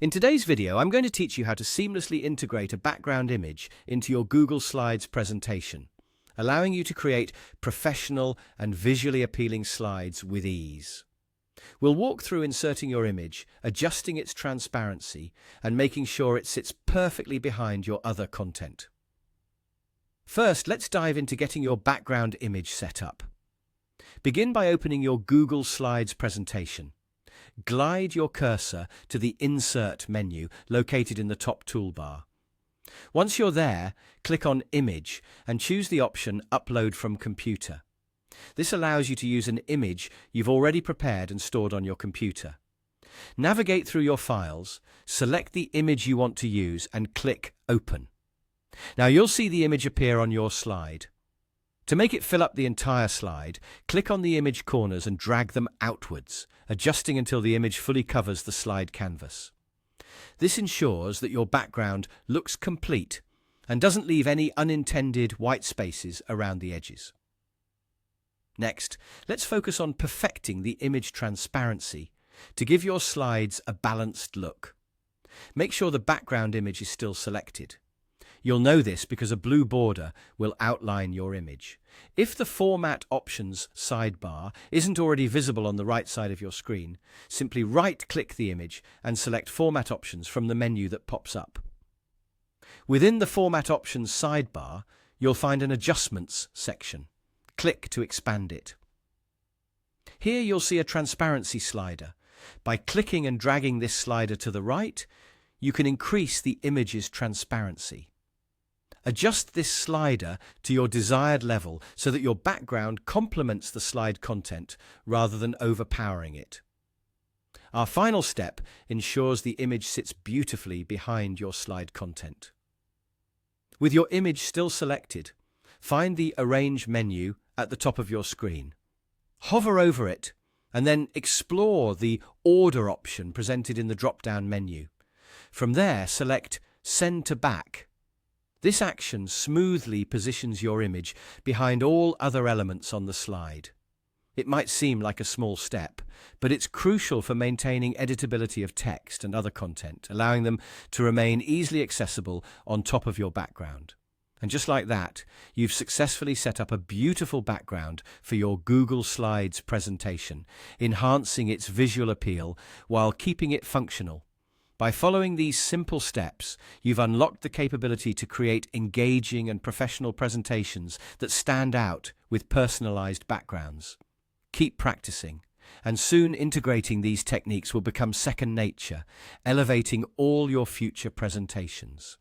In today's video, I'm going to teach you how to seamlessly integrate a background image into your Google Slides presentation, allowing you to create professional and visually appealing slides with ease. We'll walk through inserting your image, adjusting its transparency, and making sure it sits perfectly behind your other content. First, let's dive into getting your background image set up. Begin by opening your Google Slides presentation. Glide your cursor to the Insert menu located in the top toolbar. Once you're there, click on Image and choose the option Upload from Computer. This allows you to use an image you've already prepared and stored on your computer. Navigate through your files, select the image you want to use and click Open. Now you'll see the image appear on your slide. To make it fill up the entire slide, click on the image corners and drag them outwards, adjusting until the image fully covers the slide canvas. This ensures that your background looks complete and doesn't leave any unintended white spaces around the edges. Next, let's focus on perfecting the image transparency to give your slides a balanced look. Make sure the background image is still selected. You'll know this because a blue border will outline your image. If the Format Options sidebar isn't already visible on the right side of your screen, simply right-click the image and select Format Options from the menu that pops up. Within the Format Options sidebar, you'll find an Adjustments section. Click to expand it. Here you'll see a transparency slider. By clicking and dragging this slider to the right, you can increase the image's transparency. Adjust this slider to your desired level so that your background complements the slide content rather than overpowering it. Our final step ensures the image sits beautifully behind your slide content. With your image still selected, find the Arrange menu at the top of your screen. Hover over it and then explore the Order option presented in the drop-down menu. From there, select Send to Back. This action smoothly positions your image behind all other elements on the slide. It might seem like a small step, but it's crucial for maintaining editability of text and other content, allowing them to remain easily accessible on top of your background. And just like that, you've successfully set up a beautiful background for your Google Slides presentation, enhancing its visual appeal while keeping it functional. By following these simple steps, you've unlocked the capability to create engaging and professional presentations that stand out with personalized backgrounds. Keep practicing, and soon integrating these techniques will become second nature, elevating all your future presentations.